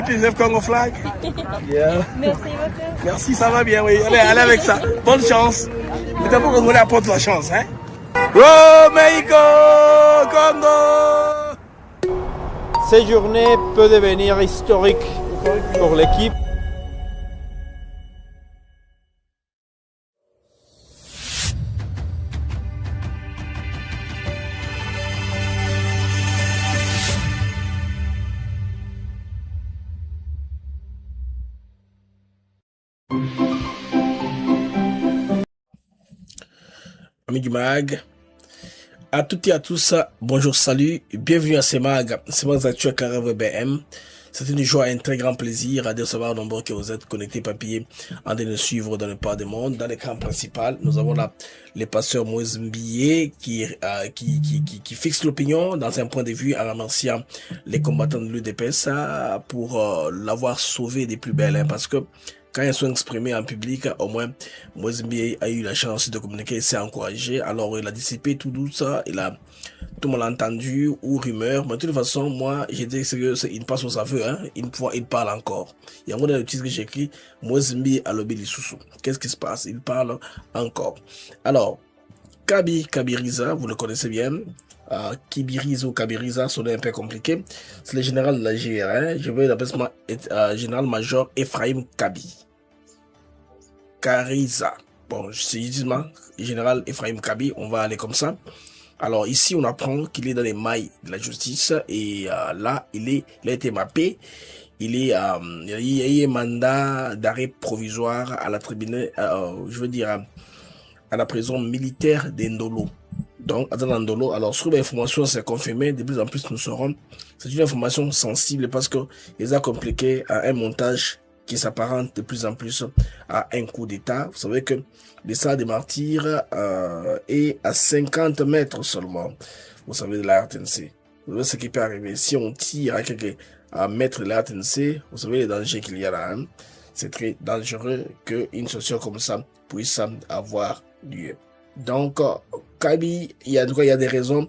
P9 Congo Flag. Yeah. Merci beaucoup. Merci, ça va bien, oui. Allez avec ça. Bonne chance. Mais d'abord, Congolais apporte la chance, hein. Go Mexico, Congo. Cette journée peut devenir historique pour l'équipe. Amis du MAG, à toutes et à tous, bonjour, salut, bienvenue à CMAG actuel Carré BM. C'est une joie et un très grand plaisir de savoir nombreux que vous êtes connectés papier en train de suivre dans le pas du monde. Dans l'écran principal, nous avons là les passeurs Moïse Mbié qui fixe l'opinion dans un point de vue en remerciant les combattants de l'UDPS pour l'avoir sauvé des plus belles, hein, parce que quand ils sont exprimés en public, au moins, Moïse Mbié a eu la chance de communiquer et s'est encouragé. Alors, il a dissipé tout ça, tout le monde l'a entendu, ou rumeur. Mais de toute façon, moi, j'ai dit qu'il passe au aveu, hein. Il parle encore. Il y a un mot dans le titre que j'ai écrit, Moïse Mbié a lobby les sous-sous. Qu'est-ce qui se passe? Il parle encore. Alors, Kabiriza, vous le connaissez bien. Kibiriza ou Kabiriza, son nom est un peu compliqué. C'est le général de la GR, hein. Je vais l'appeler général-major Ephraim Kariza. Bon, c'est justement général Ephraim Kabi, on va aller comme ça. Alors ici, on apprend qu'il est dans les mailles de la justice et là, il a été mappé. Il a eu un mandat d'arrêt provisoire à la tribune, à la prison militaire d'Endolo. Donc, à Ndolo, alors sur l'information, c'est confirmé, de plus en plus nous saurons. C'est une information sensible parce que il a compliqué un montage qui s'apparente de plus en plus à un coup d'État. Vous savez que le stade des martyrs est à 50 mètres seulement, vous savez, de la RTNC. Vous savez ce qui peut arriver. Si on tire à quelques mètres de la RTNC, vous savez les dangers qu'il y a là. Hein? C'est très dangereux qu'une situation comme ça puisse avoir lieu. Donc, Kabi, il y a des raisons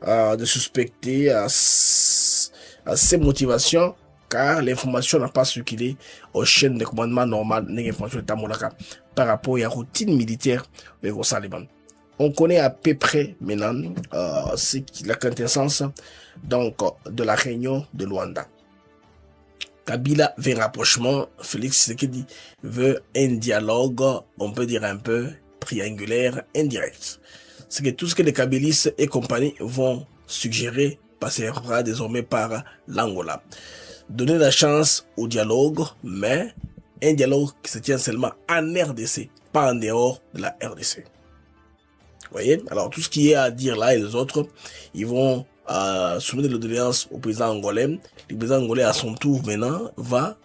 de suspecter ses motivations, car l'information n'a pas circulé aux chaînes de commandement normales par rapport à la routine militaire de Saliban. On connaît à peu près maintenant la quintessence donc, de la réunion de Luanda. Kabila veut un rapprochement, Félix Tshisekedi veut un dialogue, on peut dire un peu triangulaire, indirect. C'est que tout ce que les Kabilistes et compagnie vont suggérer passera désormais par l'Angola. Donner la chance au dialogue, mais un dialogue qui se tient seulement en RDC, pas en dehors de la RDC. Vous voyez? Alors tout ce qui est à dire là et les autres, ils vont soumettre l'audience au président angolais. Le président angolais à son tour maintenant va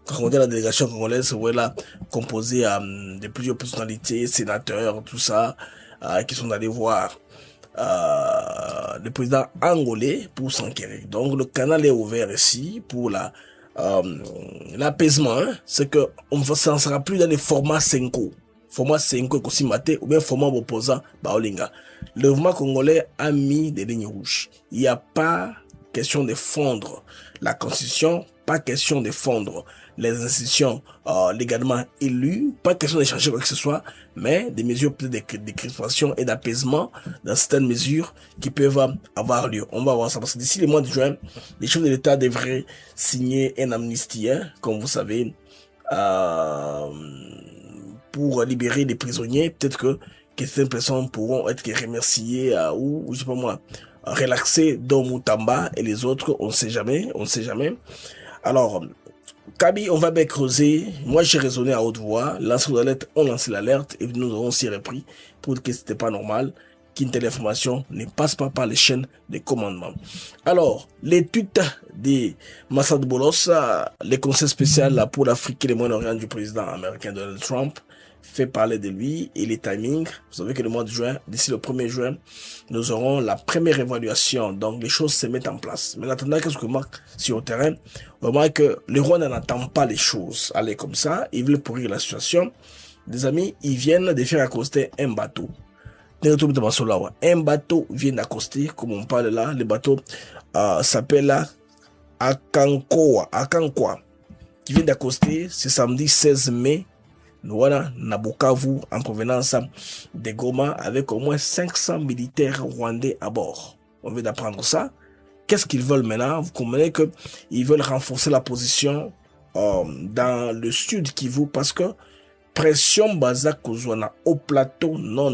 rencontrer la délégation congolaise, voilà, composée de plusieurs personnalités, sénateurs, tout ça, qui sont allés voir le président angolais pour s'enquérir. Donc le canal est ouvert ici pour l'apaisement, hein. C'est que on ne sera plus dans les formats 5. Format 5 aussi maté ou bien format opposant Baolinga. Le mouvement congolais a mis des lignes rouges. Il n'y a pas question de fondre la constitution, pas question de fondre les institutions légalement élues, pas question de changer quoi que ce soit, mais des mesures peut-être de crispation et d'apaisement dans certaines mesures qui peuvent avoir lieu. On va voir ça parce que d'ici le mois de juin, les chefs de l'État devraient signer un amnistie, hein, comme vous savez, pour libérer les prisonniers. Peut-être que certaines personnes pourront être remerciées ou je sais pas moi, relaxées dans Moutamba et les autres, on ne sait jamais. Alors, Kabi, on va bien creuser. Moi, j'ai raisonné à haute voix. Lanceurs d'alerte ont lancé l'alerte et nous aurons aussi repris pour dire que c'était pas normal qu'une telle information ne passe pas par les chaînes de commandement. Alors, l'étude de Massad Boulos, le conseil spécial pour l'Afrique et le Moyen-Orient du président américain Donald Trump, fait parler de lui et les timings. Vous savez que le mois de juin, d'ici le 1er juin, nous aurons la première évaluation. Donc, les choses se mettent en place. Mais en attendant, qu'est-ce que remarque sur le terrain? On remarque que le roi n'attend pas les choses aller comme ça. Il veut pourrir la situation. Des amis, ils viennent de faire accoster un bateau. Un bateau vient d'accoster, comme on parle là. Le bateau s'appelle Akankoa. qui vient d'accoster ce samedi 16 mai. Voilà, Nabukavu en provenance de Goma avec au moins 500 militaires rwandais à bord. On vient d'apprendre ça. Qu'est-ce qu'ils veulent maintenant? Vous comprenez qu'ils veulent renforcer la position dans le sud Kivu parce que pression Bazak Kozwana au plateau, non.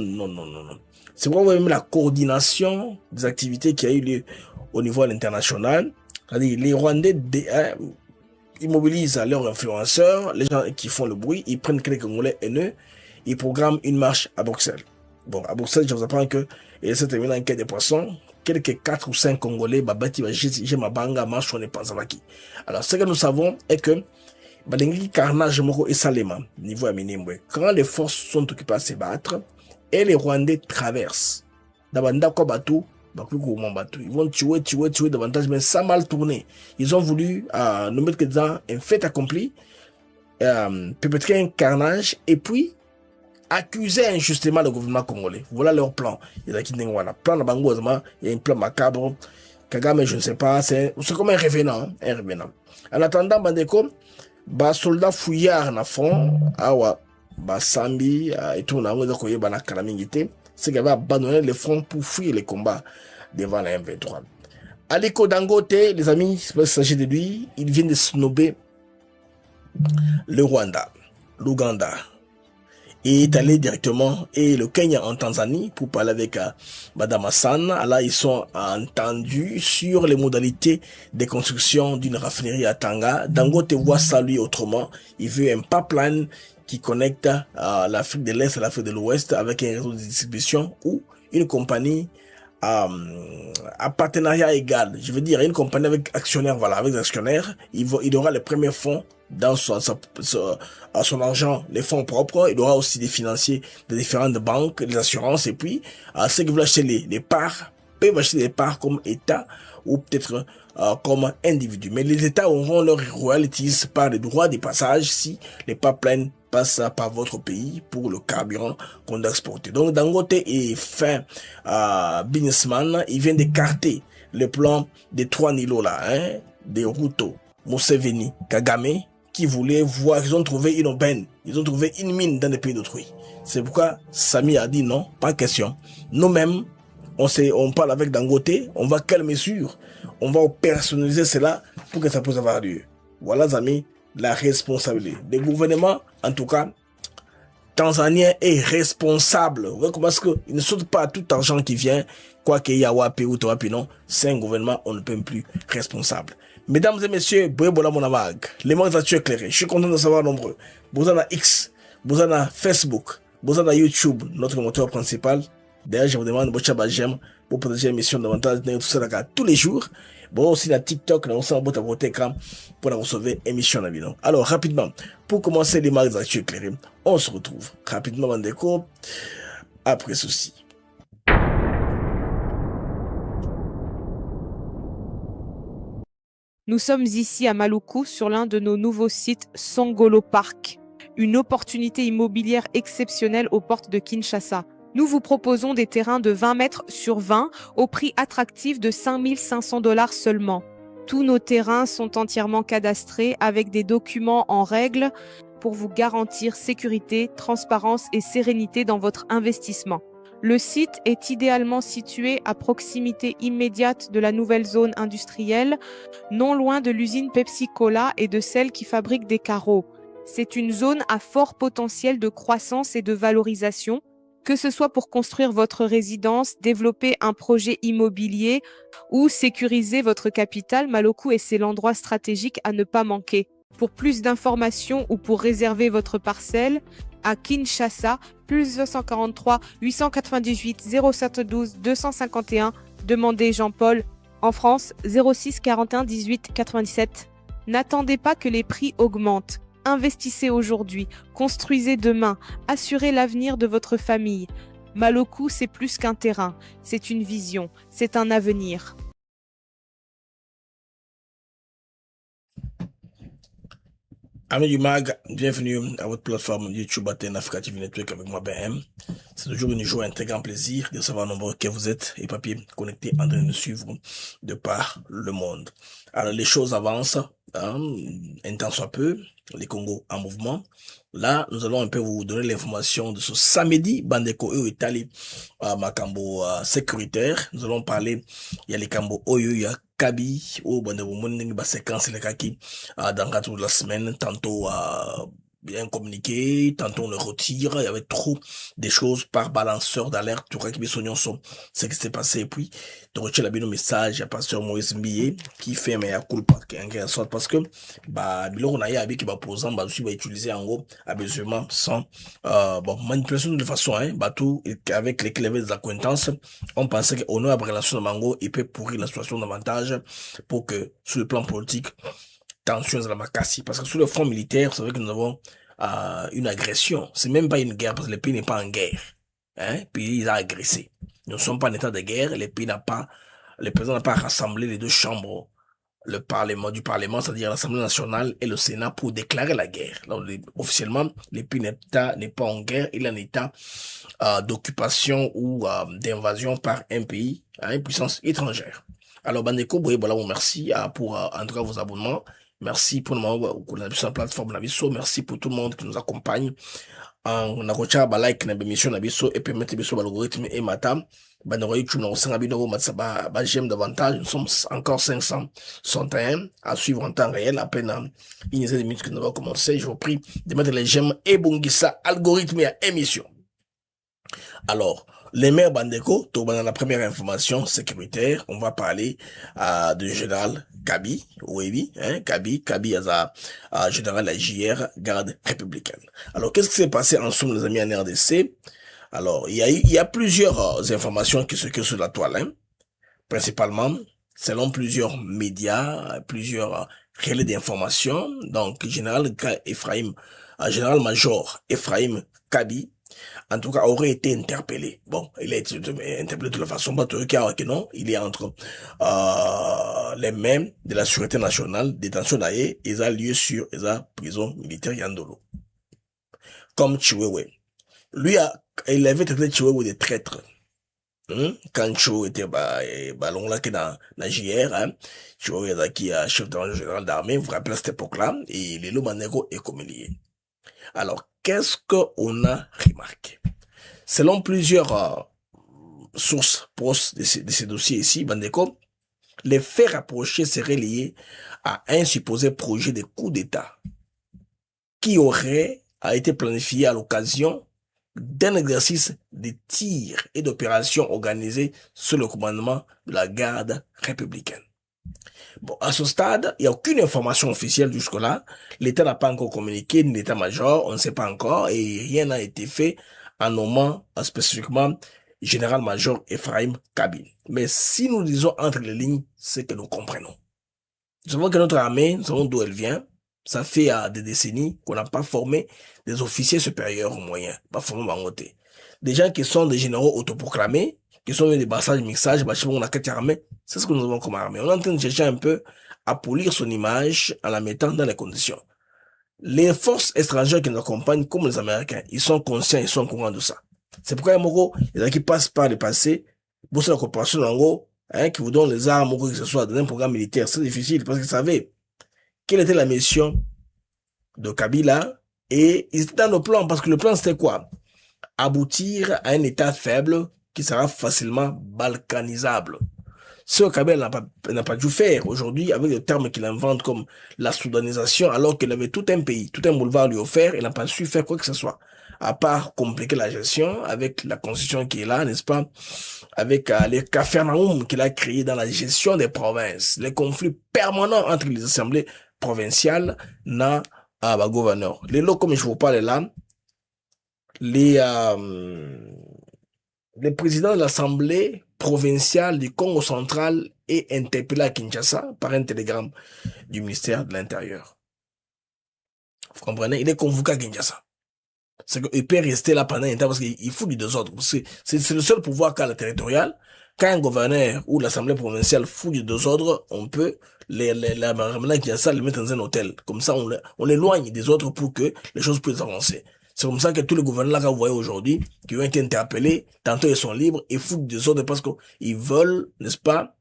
C'est vraiment même la coordination des activités qui a eu lieu au niveau international. C'est-à-dire les Rwandais ils mobilisent leurs influenceurs, les gens qui font le bruit, ils prennent quelques Congolais haineux, ils programment une marche à Bruxelles. Bon, à Bruxelles, je vous apprends que il s'est terminé en quai des poissons, quelques 4 ou 5 Congolais, j'ai ma banga, marche, on est pas qui. Alors, ce que nous savons est que, carnage moko et salema, niveau à minimum, quand les forces sont occupées à se battre, et les Rwandais traversent, ils vont tuer davantage, mais ça mal tourné. Ils ont voulu nous mettre dans un fait accompli, perpétrer un carnage et puis accuser injustement le gouvernement congolais. Voilà leur plan. Il y a plan de Bangouzma, il y a un plan macabre. Kagame, je ne sais pas, c'est comme un revenant. En attendant, Bandeko, soldats fouillards na front, Sambi et tout, c'est qu'il va abandonner le front pour fuir les combats devant la M23. Aliko Dangote, les amis, il s'agit de lui, il vient de snober le Rwanda, l'Ouganda, et est allé directement et le Kenya en Tanzanie pour parler avec Madame Hassan. Là, ils sont entendus sur les modalités de construction d'une raffinerie à Tanga. Dangote voit ça lui autrement. Il veut un pipeline qui connecte l'Afrique de l'Est à l'Afrique de l'Ouest avec un réseau de distribution ou une compagnie à partenariat égal. Je veux dire, une compagnie avec actionnaires, voilà, avec des actionnaires, il aura les premiers fonds dans son argent, les fonds propres. Il aura aussi des financiers de différentes banques, des assurances, et puis ceux qui veulent acheter les parts peuvent acheter des parts comme État ou peut-être comme individu. Mais les États auront leurs royalties par les droits de passage si les pipelines passent par votre pays pour le carburant qu'on doit exporter. Donc Dangote est fin businessman, il vient d'écarter le plan des 3 Nilo là, des Ruto, Museveni, Kagame, qui voulaient voir, ils ont trouvé une aubaine, ils ont trouvé une mine dans le pays d'autrui. C'est pourquoi Sami a dit non, pas question. Nous-mêmes, on parle avec Dangote, on va quelle mesure, on va personnaliser cela pour que ça puisse avoir lieu. Voilà, amis, la responsabilité. Le gouvernement, en tout cas, tanzanien est responsable. Comment est-ce qu'il ne saute pas tout argent qui vient, quoi qu'il y a Wapi ou Toapi, non, c'est un gouvernement, on ne peut plus responsable. Mesdames et messieurs, Boyebola Monamag, les mots sont éclairés. Je suis content de savoir nombreux. Vous en avez X, vous en avez Facebook, vous en avez YouTube, notre moteur principal. D'ailleurs, je vous demande, j'aime pour partager l'émission davantage tout ça tous les jours. Bon, aussi la TikTok, là, on s'en va à votre écran pour la recevoir émission à vidéo. Alors, rapidement, pour commencer les marques d'actu éclairées, on se retrouve rapidement en déco après ceci. Nous sommes ici à Maluku sur l'un de nos nouveaux sites Songolo Park, une opportunité immobilière exceptionnelle aux portes de Kinshasa. Nous vous proposons des terrains de 20 mètres sur 20 au prix attractif de 5 500 $ seulement. Tous nos terrains sont entièrement cadastrés avec des documents en règle pour vous garantir sécurité, transparence et sérénité dans votre investissement. Le site est idéalement situé à proximité immédiate de la nouvelle zone industrielle, non loin de l'usine Pepsi Cola et de celle qui fabrique des carreaux. C'est une zone à fort potentiel de croissance et de valorisation, que ce soit pour construire votre résidence, développer un projet immobilier ou sécuriser votre capital. Maluku est l'endroit stratégique à ne pas manquer. Pour plus d'informations ou pour réserver votre parcelle, à Kinshasa, plus 243 898 0712 251, demandez Jean-Paul. En France, 06 41 18 97. N'attendez pas que les prix augmentent. Investissez aujourd'hui, construisez demain, assurez l'avenir de votre famille. Maluku, c'est plus qu'un terrain, c'est une vision, c'est un avenir. Amis du Mag, bienvenue à votre plateforme YouTube Athènes Africa TV Network avec moi BM. C'est toujours une joie, un très grand plaisir de savoir nombreux que vous êtes et papier connectés en train de nous suivre de par le monde. Alors les choses avancent, un temps soit peu, les Congos en mouvement. Là, nous allons un peu vous donner l'information de ce samedi, Bandeko et Italie, Makambo sécuritaire. Nous allons parler, il y a les Kambo Oyo, il y a Kabi, Bandeko Mouning, séquence, les Kaki, dans le cadre de la semaine, tantôt bien communiqué, tantôt on le retire, il y avait trop des choses par balanceur d'alerte, tu crois que ce qui s'est passé, et puis, tu retires le message à pasteur Moïse Mbiye, qui fait mais à culpa, en sorte, parce que, biloko na ya qui va posant, aussi va utiliser en gros, abusément, sans, manipulation de façon, tout, avec les clés des acquaintances, on pensait qu'au nom de la relation de Mango, il peut pourrir la situation davantage pour que, sur le plan politique, tensions à la Makassi, parce que sur le front militaire, c'est vrai que nous avons une agression. C'est même pas une guerre, parce que le pays n'est pas en guerre. Le pays a agressé. Nous ne sommes pas en état de guerre, le président n'a pas rassemblé les deux chambres du Parlement, c'est-à-dire l'Assemblée nationale et le Sénat, pour déclarer la guerre. Donc, officiellement, le pays n'est pas en guerre, il est en état d'occupation ou d'invasion par un pays, une puissance étrangère. Alors, Bandeko, voilà, merci pour en tout cas vos abonnements. Merci pour le moment où on a vu sur la plateforme Nabiso. Merci pour tout le monde qui nous accompagne. On a reçu un like na émission Nabiso et puis mettre Nabiso l'algorithme et matam. Bandeko YouTube na osanga bino matsaba j'aime davantage. Nous sommes encore 561 à suivre en temps réel. À peine une dizaine de minutes que nous avons commencé. Je vous prie de mettre les j'aime et bongisa algorithme et émission. Alors, les maires Bandeko, dans la première information sécuritaire, on va parler du général Kabi, oui, Kabi général la JR, garde républicaine. Alors, qu'est-ce qui s'est passé en somme, les amis, en RDC? Alors, il y a plusieurs informations qui circulent sur la toile, principalement, selon plusieurs médias, plusieurs relais d'informations. Donc, général-major Ephraim Kabi, en tout cas, aurait été interpellé. Bon, il a été interpellé de la façon, que non, il est entre les mains de la Sûreté nationale, détention d'ailleurs, il a lieu sur la prison militaire Yandolo. Comme Chiwewe. Lui, il avait traité Chiwewe de traître. Quand Chiwewe était ballon là, dans la JR, Chiwewe qui est chef de général d'armée, vous vous rappelez à cette époque-là, et les Lomanero est comme lié. Alors, qu'est-ce qu'on a remarqué? Selon plusieurs sources proches de ces dossiers ici, Bandeko, les faits rapprochés seraient liés à un supposé projet de coup d'État qui aurait été planifié à l'occasion d'un exercice de tirs et d'opérations organisés sous le commandement de la garde républicaine. Bon, à ce stade, il n'y a aucune information officielle jusque-là. L'État n'a pas encore communiqué, ni l'état-major, on ne sait pas encore, et rien n'a été fait en nommant spécifiquement général-major Ephraim Kabi. Mais si nous lisons entre les lignes, c'est que nous comprenons. Nous savons que notre armée, nous savons d'où elle vient. Ça fait des décennies qu'on n'a pas formé des officiers supérieurs aux moyens, pas formé Bangote. Des gens qui sont des généraux autoproclamés, qui sont des bassages, mixages, on a quatre armées. C'est ce que nous avons comme armée. On est en train de chercher un peu à polir son image en la mettant dans les conditions. Les forces étrangères qui nous accompagnent, comme les Américains, ils sont conscients, ils sont au courant de ça. C'est pourquoi, Moko, il y en a qui passent par le passé, pour la coopération, en gros, qui vous donnent les armes, ou quoi que ce soit, dans un programme militaire. C'est difficile, parce qu'ils savaient quelle était la mission de Kabila, et ils étaient dans le plan, parce que le plan, c'était quoi? Aboutir à un État faible qui sera facilement balkanisable. Ce que Kabila n'a pas dû faire aujourd'hui avec le terme qu'il invente comme la soudanisation, alors qu'il avait tout un pays, tout un boulevard lui offert, il n'a pas su faire quoi que ce soit, à part compliquer la gestion avec la constitution qui est là, n'est-ce pas, avec les cafarnaums qu'il a créés dans la gestion des provinces, les conflits permanents entre les assemblées provinciales, gouverneurs. Les lots, comme je vous parle là, les présidents de l'Assemblée provinciale du Congo central est interpellé à Kinshasa par un télégramme du ministère de l'Intérieur. Vous comprenez? Il est convoqué à Kinshasa. C'est qu'il peut rester là pendant un temps parce qu'il fout du désordre. C'est le seul pouvoir qu'a le territorial, Quand un gouverneur ou l'assemblée provinciale fout du désordre, on peut la ramener à Kinshasa, les mettre dans un hôtel. Comme ça, on l'éloigne des autres pour que les choses puissent avancer. C'est comme ça que tous les gouverneurs là que vous voyez aujourd'hui, qui ont été interpellés, tantôt ils sont libres et foutent du désordre parce qu'ils veulent, n'est-ce pas,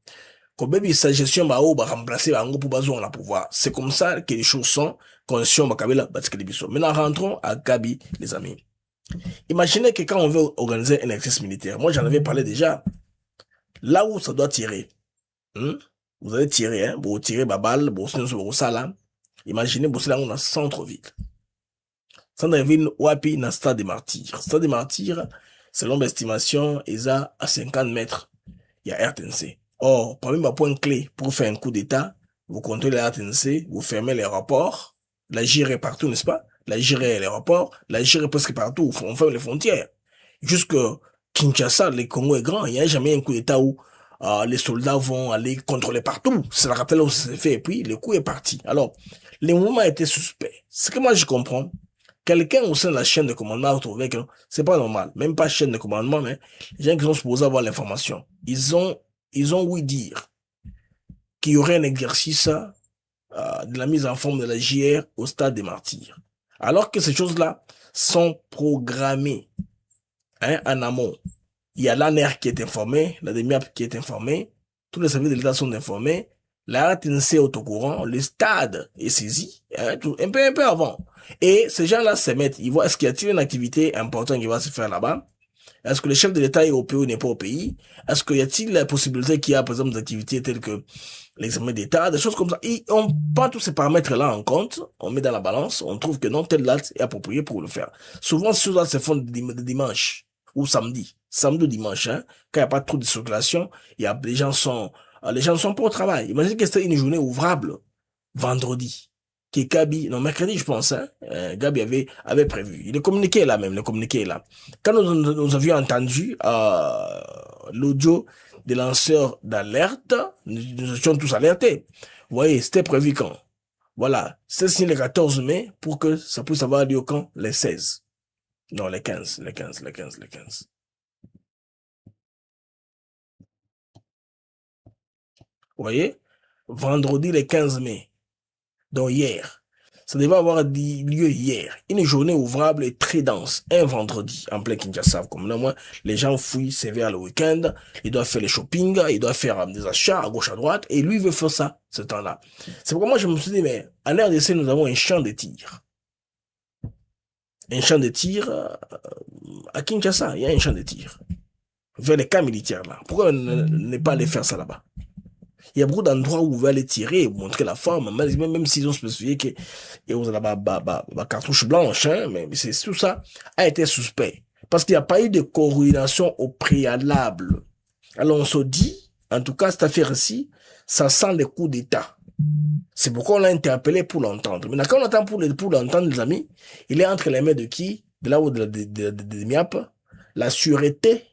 que même sa gestion va remplacer Bango pour baser la pouvoir. C'est comme ça que les choses sont, conscients Bakabila Batskelibiso. Maintenant, rentrons à Gabi, les amis. Imaginez que quand on veut organiser un exercice militaire, moi j'en avais parlé déjà, là où ça doit tirer, vous allez tirer, vous tirez ma balle, vous ça là, imaginez, vous là on a centre-ville. Centre-ville, Wapi, na Stade des Martyrs. Stade des Martyrs, selon l'estimation, ils ont à 50 mètres, il y a RTNC. Or, parmi ma point clé pour faire un coup d'État, vous contrôlez la RTNC, vous fermez les rapports, la GIR est partout, n'est-ce pas? La GIR est les rapports, la GIR est presque partout, on ferme les frontières. Jusque Kinshasa, le Congo est grand, il n'y a jamais un coup d'État où les soldats vont aller contrôler partout. C'est la rappel où ça s'est fait, et puis le coup est parti. Alors, les mouvements étaient suspects. Ce que moi je comprends, quelqu'un au sein de la chaîne de commandement a trouvé que c'est pas normal, même pas chaîne de commandement, mais les gens qui sont supposés avoir l'information. Ils ont ouï dire qu'il y aurait un exercice de la mise en forme de la JR au stade des Martyrs. Alors que ces choses-là sont programmées en amont. Il y a l'ANER qui est informé, la DEMIAP qui est informée, tous les services de l'État sont informés, la RTNC est au courant, le stade est saisi, un peu avant. Et ces gens-là se mettent, ils voient, est-ce qu'il y a-t-il une activité importante qui va se faire là-bas? Est-ce que le chef de l'État est au pays ou n'est pas au pays? Est-ce qu'il y a-t-il la possibilité qu'il y a, par exemple, des activités telles que l'examen d'État, des choses comme ça? Et on prend tous ces paramètres-là en compte, on met dans la balance, on trouve que non, telle date est appropriée pour le faire. Souvent, ces choses-là se font de dimanche ou samedi ou dimanche, quand il n'y a pas trop de circulation, les gens sont pas au travail. Imaginez que c'était une journée ouvrable, vendredi. Mercredi, je pense, Gabi avait prévu. Il est communiqué là même, le communiqué est là. Quand nous avions entendu l'audio des lanceurs d'alerte, nous étions tous alertés. Vous voyez, c'était prévu quand? Voilà, c'est signé le 14 mai pour que ça puisse avoir lieu quand? Les 16. Non, les 15. Vous voyez? Vendredi, le 15 mai. Donc hier. Ça devait avoir lieu hier. Une journée ouvrable et très dense. Un vendredi, en plein Kinshasa. Comme là, moi, les gens fouillent, c'est vers le week-end. Ils doivent faire les shopping, ils doivent faire des achats à gauche, à droite. Et lui, il veut faire ça, ce temps-là. C'est pourquoi moi, je me suis dit, mais en RDC, nous avons un champ de tir. Un champ de tir, à Kinshasa, il y a un champ de tir. Vers les camps militaires, là. Pourquoi ne pas aller faire ça là-bas? Il y a beaucoup d'endroits où vous pouvez aller tirer, montrer la forme, même s'ils ont spécifié que vous avez la cartouche blanche, mais c'est tout ça a été suspect. Parce qu'il n'y a pas eu de coordination au préalable. Alors on se dit, en tout cas, cette affaire-ci, ça sent les coups d'État. C'est pourquoi on l'a interpellé pour l'entendre. Maintenant, quand on entend pour l'entendre, les amis, il est entre les mains de qui? De là où de MIAP, la sûreté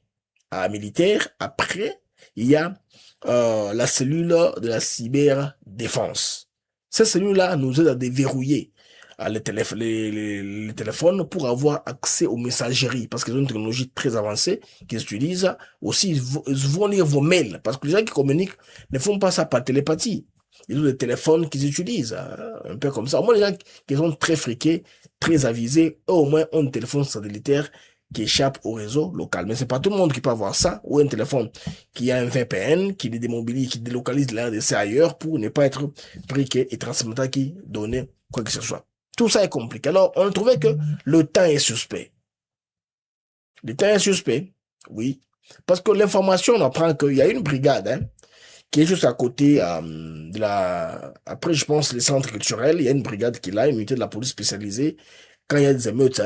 militaire. Après, il y a la cellule de la cyberdéfense. Cette cellule-là nous aide à déverrouiller les téléphones pour avoir accès aux messageries, parce qu'ils ont une technologie très avancée qu'ils utilisent. Aussi, ils vont lire vos mails, parce que les gens qui communiquent ne font pas ça par télépathie. Ils ont des téléphones qu'ils utilisent, un peu comme ça. Au moins, les gens qui sont très friqués, très avisés, eux, au moins, ont un téléphone satellitaire qui échappe au réseau local. Mais c'est pas tout le monde qui peut avoir ça, ou un téléphone qui a un VPN, qui les démobilise, qui délocalise la RDC ailleurs pour ne pas être briqué et transmetteur qui donnait quoi que ce soit. Tout ça est compliqué. Alors, on trouvait que le temps est suspect. Le temps est suspect, oui. Parce que l'information, on apprend qu'il y a une brigade, qui est juste à côté de la... Après, je pense, les centres culturels, il y a une brigade qui est là, une unité de la police spécialisée. Quand il y a des émeutes,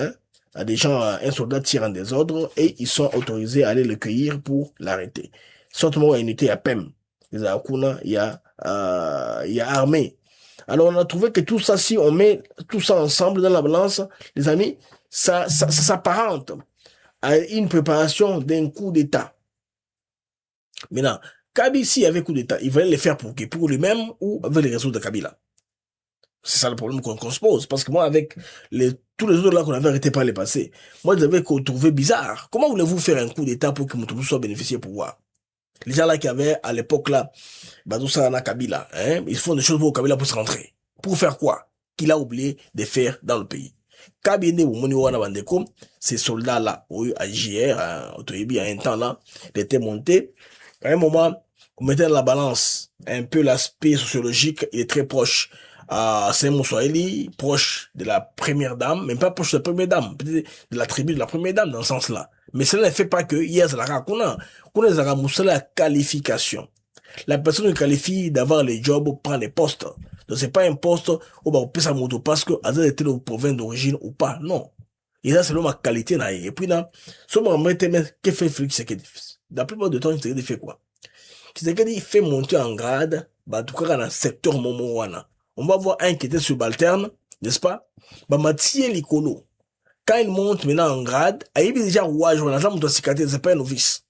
des gens, un soldat tire en désordre et ils sont autorisés à aller le cueillir pour l'arrêter. Surtout, il y a une unité à PEM. Il y a Akuna, il y a armée. Alors, on a trouvé que tout ça, si on met tout ça ensemble dans la balance, les amis, ça s'apparente à une préparation d'un coup d'État. Maintenant, Kabi, s'il y avait coup d'État, il fallait le faire pour qui? Pour lui-même ou avec les réseaux de Kabila? C'est ça le problème qu'on se pose. Parce que moi, avec tous les autres là qu'on avait arrêté par les passés, moi, je devais trouver bizarre. Comment voulez-vous faire un coup d'État pour que Moutoutou soit bénéficié pour pouvoir? Les gens là qui avaient à l'époque là, Badoussa Kabila, hein, ils font des choses pour Kabila pour se rentrer. Pour faire quoi? Qu'il a oublié de faire dans le pays. Kabine Wumoni Wana Bandeko, ces soldats là, à JR, il y a un temps là, ils étaient montés. À un moment, on mettait dans la balance un peu l'aspect sociologique, il est très proche à Saint-Moussoaili, proche de la première dame, même pas proche de la première dame, peut-être de la tribu de la première dame dans ce sens-là. Mais cela ne fait pas que hier, qu'on a la qualification. La personne qui qualifie d'avoir les jobs prend les postes. Donc c'est pas un poste où on peut sa moto parce que Azad était de province d'origine ou pas. Non. Et là, c'est ma qualité. Et puis là, ce moment, que fait Félix Tshisekedi? La plupart du temps, Tshisekedi fait quoi? Tshisekedi fait monter en grade, en tout cas dans le secteur Momowana. On va voir un qui était subalterne, n'est-ce pas? Mathie Likolo. Quand il monte maintenant en grade, il est déjà rouage, on a c'est pas un novice.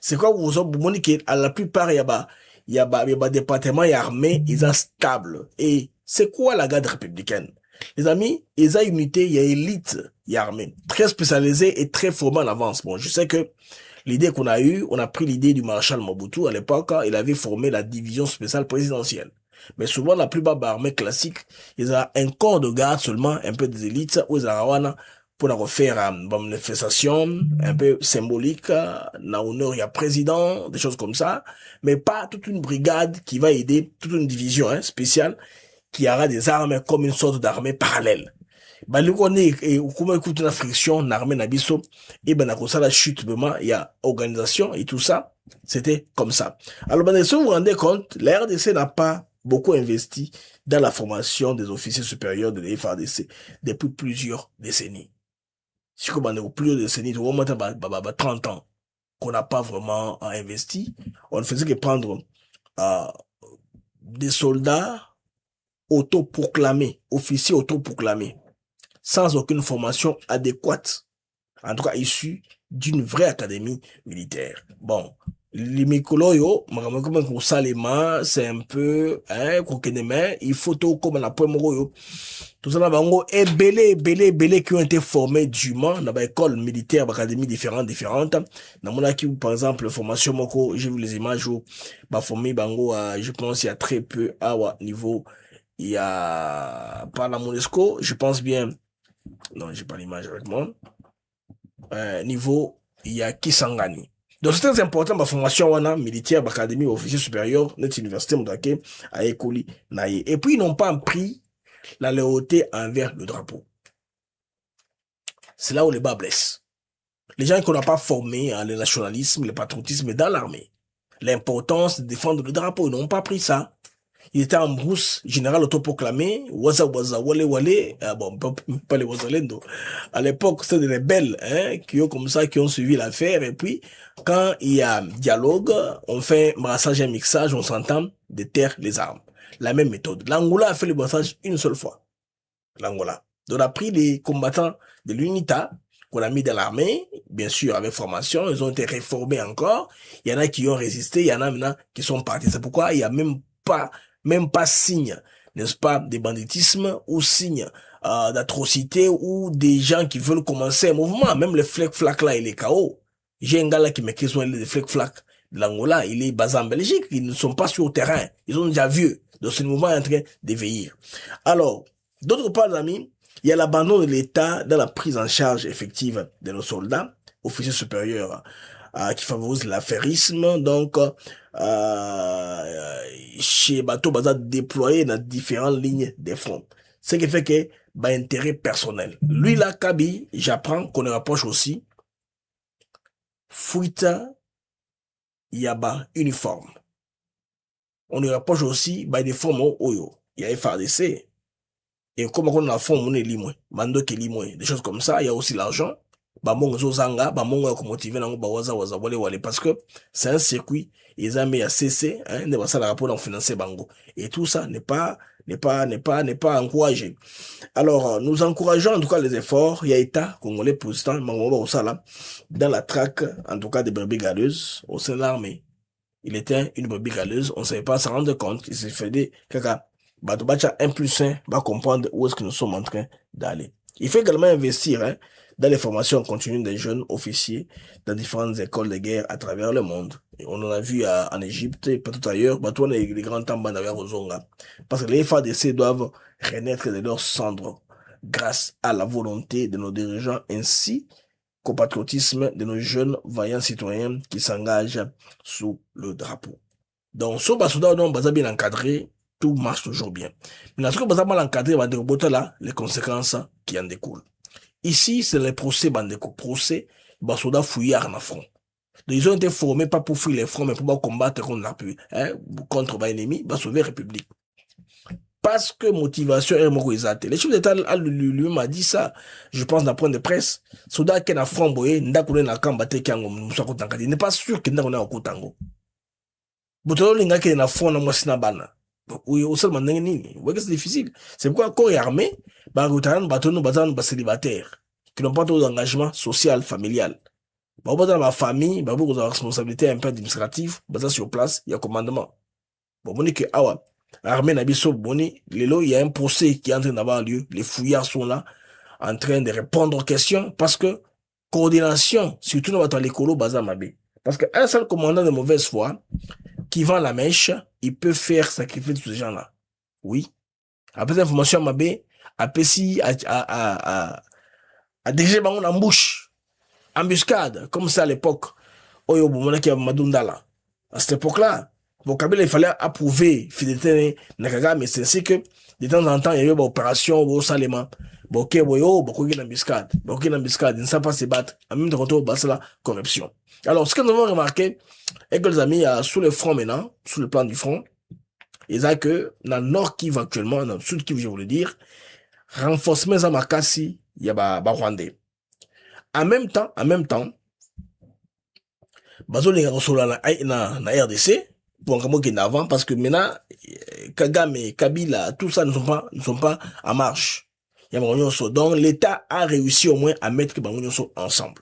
C'est quoi vous avez dit à la plupart il y a des départements armés, ils sont stables. Et c'est quoi la garde républicaine? Les amis, ils ont unité, il y a élite, il y a armée, très spécialisée et très formée en avance. Bon, je sais que l'idée qu'on a eue, on a pris l'idée du maréchal Mobutu à l'époque, il avait formé la division spéciale présidentielle. Mais souvent, la plupart des armées classiques, ils ont un corps de garde seulement, un peu des élites, où ils ont pour refaire une manifestation un peu symbolique, na honneur il y a président, des choses comme ça, mais pas toute une brigade qui va aider, toute une division spéciale qui aura des armes comme une sorte d'armée parallèle. Bah, le connaît et comment écoute une friction, l'armée Nabiso, et ben, à la chute, il y a organisation et tout ça, c'était comme ça. Alors, ben, si vous vous rendez compte, la RDC n'a pas beaucoup investi dans la formation des officiers supérieurs de la FARDC depuis plusieurs décennies. Si on a plusieurs décennies, au moins 30 ans qu'on n'a pas vraiment investi, on ne faisait que prendre des soldats autoproclamés, officiers autoproclamés, sans aucune formation adéquate, en tout cas issus d'une vraie académie militaire. Bon, les Mikoloyo, c'est un peu, il faut tout comme la poème royo. Tout ça, et belé qui ont été formés dûment dans l'école militaire, académie différentes. Dans mon qui, par exemple, formation moko, j'ai vu les images où, formé bango, je pense, il y a très peu, niveau, il y a, par la Monesco, je pense bien, non, j'ai pas l'image avec moi, niveau, il y a Kisangani. Donc c'est très important, ma formation wana militaire, académie, officier supérieur, notre université, Moudake, à Ekoli, Naye. Et puis ils n'ont pas pris la loyauté envers le drapeau. C'est là où les bas blessent. Les gens qu'on n'a pas formés, le nationalisme, le patriotisme dans l'armée, l'importance de défendre le drapeau, ils n'ont pas pris ça. Il était en brousse, général autoproclamé, waza, wale, bon, pas les wazalendo. À l'époque, c'était des rebelles, qui ont suivi l'affaire, et puis, quand il y a dialogue, on fait un brassage et un mixage, on s'entend de terre les armes. La même méthode. L'Angola a fait le brassage une seule fois. L'Angola. Donc, on a pris les combattants de l'UNITA, qu'on a mis dans l'armée, bien sûr, avec formation, ils ont été réformés encore. Il y en a qui ont résisté, il y en a maintenant qui sont partis. C'est pourquoi il y a même pas signe, n'est-ce pas, de banditisme ou signe d'atrocité ou des gens qui veulent commencer un mouvement. Même le fleck-flack là, il est KO. J'ai un gars là qui m'écrit sur le fleck-flack de l'Angola, il est basé en Belgique, ils ne sont pas sur le terrain, ils sont déjà vieux. Donc ce mouvement est en train d'éveiller. Alors, d'autre part, les amis, il y a l'abandon de l'État dans la prise en charge effective de nos soldats, officiers supérieurs, qui favorise l'affairisme, donc chez Bateau Baza déployé dans différentes lignes de front. Ce qui fait que intérêt personnel. Lui là, Kabi, j'apprends qu'on le rapproche aussi Fuita Yaba uniforme. On le rapproche aussi des formes Oyo. Il y a FARDC. Et comme on a forme, on est limoué. Mando qui est limoué. Des choses comme ça. Il y a aussi l'argent. Parce que c'est un circuit, ils ont mis à cesser, ne pas ça la rapport dans financer bango. Et tout ça n'est pas encouragé. Alors, nous encourageons en tout cas les efforts. Il y a État congolais pour l'instant, dans la traque, en tout cas des brebis galeuses au sein de l'armée. Il était une brebis galeuse, on ne savait pas s'en rendre compte. Il s'est fait des caca. 1 plus 1 va comprendre où est-ce que nous sommes en train d'aller. Il faut également investir, dans les formations continues des jeunes officiers dans différentes écoles de guerre à travers le monde. On en a vu en Égypte et partout ailleurs. Bah, toi, les grands temps, parce que les FADC doivent renaître de leurs cendres grâce à la volonté de nos dirigeants ainsi qu'au patriotisme de nos jeunes vaillants citoyens qui s'engagent sous le drapeau. Donc, ce Basoda, non, Baza bien encadré, tout marche toujours bien. Mais lorsque Baza mal encadré, là, les conséquences qui en découlent. Ici, c'est les procès, Bandeko. Procès, Basoda fouillard en front. Donc, ils ont été formés pas pour fuir les fronts, mais pour combattre contre contre l'ennemi, bah sauver la République. Parce que motivation est morisate. Les chefs d'État lui-même a dit ça, je pense, dans le point de presse. Souda qui est en front, boye, n'dakule na kambate kiango, moussakotanga. Il n'est pas sûr qu'il n'a pas okotango. Botolo linga qui est en front, na mwasina bana. Oui, au seul moment, c'est difficile. C'est pourquoi, corps et armée, bah, célibataires, qui n'ont pas trop d'engagement social, familial. Dans la famille, il y a beaucoup de responsabilités un peu administratives, basées sur place, il y a commandement. Bon, on dit que, l'armée n'a pas il y a un procès qui est en train d'avoir lieu, les fouillards sont là, en train de répondre aux questions, parce que, coordination, surtout dans l'écolo, basé Mabé. Parce qu'un seul commandant de mauvaise foi, qui vend la mèche, il peut faire sacrifier tous ces gens-là. Oui. Après l'information Mabé, après si, à diriger en bouche. Embuscade, comme ça à l'époque. Oyo Bomonaki Madundala. À cette époque-là, bon, Kabila, il fallait approuver fidélité Nakaga, mais c'est ainsi que, de temps en temps, il y a eu une opération au Salema. Bon, ok, boyo, beaucoup de l'embuscade. Beaucoup d'embuscade, ils ne savent pas se battre. En même temps, c'est la corruption. Alors, ce que nous avons remarqué, est que les amis, sous le front maintenant, sous le plan du front, ils ont que, dans le nord Kivu actuellement, dans le sud Kivu, je voulais dire, renforcement à Makassi, il y a Rwandais. En même temps, bazo les resola na RDC pour un qui avant parce que maintenant Kagame, Kabila, tout ça ne sont pas en marche. Il y a Bangonyoso. Donc l'État a réussi au moins à mettre Bangonyoso ensemble.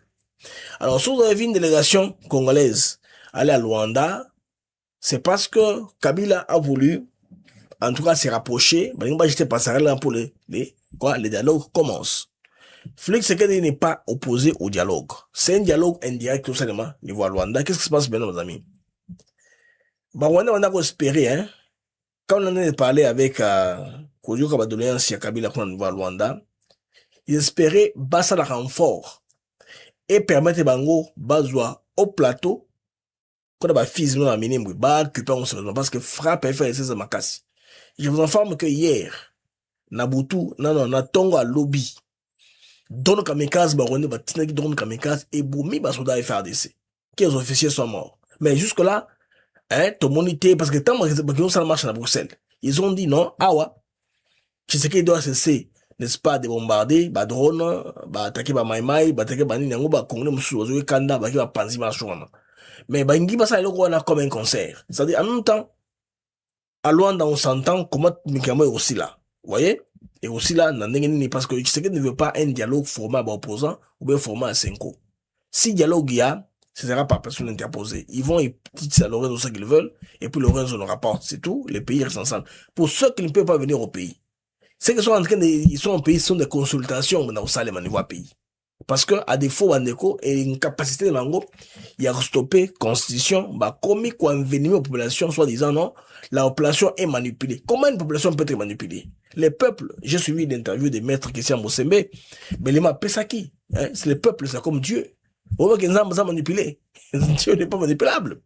Alors si vous avez vu une délégation congolaise aller à Luanda, c'est parce que Kabila a voulu en tout cas se rapprocher. J'étais passé là pour les dialogues commencent. Félix Tshisekedi n'est pas opposé au dialogue. C'est un dialogue indirect tout simplement niveau Rwanda. Qu'est-ce qui se passe maintenant, mes amis? Rwanda, on a espéré, hein. Quand on en a parlé avec Kodjo Kabadoléan si Kabila au niveau Rwanda, ils espéraient basa la renfort et permettre Bango bazwa au plateau qu'on a ba fils non minimum ba occuper parce que frappe et faire ça makasi. Je vous informe que hier Nabutu na tongo à lobby. Donne kamikaze baronne batina qui donne kamikaze et boumi basoda FRDC. Quels officiers sont morts. Mais jusque là, hein, ton monité parce que tant que ça marche à Bruxelles, ils ont dit non, awa. Tu sais qu'il doit cesser, n'est-ce pas, de bombarder, ba drone, ba attaquer ba maïmaï, ba attaquer ba nini, ba congolais musu ozo kanda, ba ki ba panzi ma chouana. Mais ba ngi ba ça eloko wana comme un concert. C'est-à-dire en même temps, à Luanda on s'entend comment Mikamo est aussi là. Vous voyez? Et aussi là, parce que Tshisekedi ne veut pas un dialogue formé à opposant ou bien formé à Senko. Si dialogue il y a, ce sera par personne interposée. Ils vont, ils disent à Lorenzo ce qu'ils veulent, et puis Lorenzo nous rapporte, c'est tout, les pays restent ensemble. Pour ceux qui ne peuvent pas venir au pays, ceux qui sont en train de, ils sont au pays, ce sont des consultations dans le Salem au niveau pays. Parce que, à défaut, Bandeko, et une capacité de Mango, il y a stoppé constitution, bah, commis quoi envenimer aux populations, soit disant non, la population est manipulée. Comment une population peut être manipulée? Les peuples, j'ai suivi l'interview de maître Christian Mosembe, mais les m'a Pesaki, hein, c'est le peuple, c'est comme Dieu. On voit qu'ils ont manipulé. Dieu n'est pas manipulable.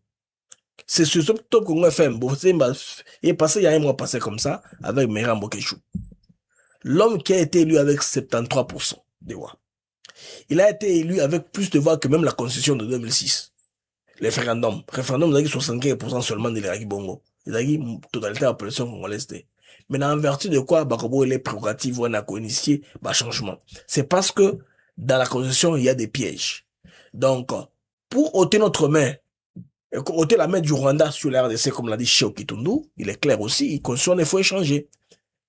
C'est sur ce top qu'on a fait, il est passé, il y a un mois passé comme ça, avec Meram Bokechou. L'homme qui a été élu avec 73% des voix. Il a été élu avec plus de voix que même la constitution de 2006. Le référendum, il a eu 75% seulement de l'Iraki Bongo. Il a eu totalité de la population congolaise. Mais en vertu de quoi, Bakobo et les prérogatives vont initier un changement. C'est parce que dans la constitution, il y a des pièges. Donc, pour ôter notre main, ôter la main du Rwanda sur la RDC, comme l'a dit Cheo Kitundu, il est clair aussi, il constitution, il faut échanger.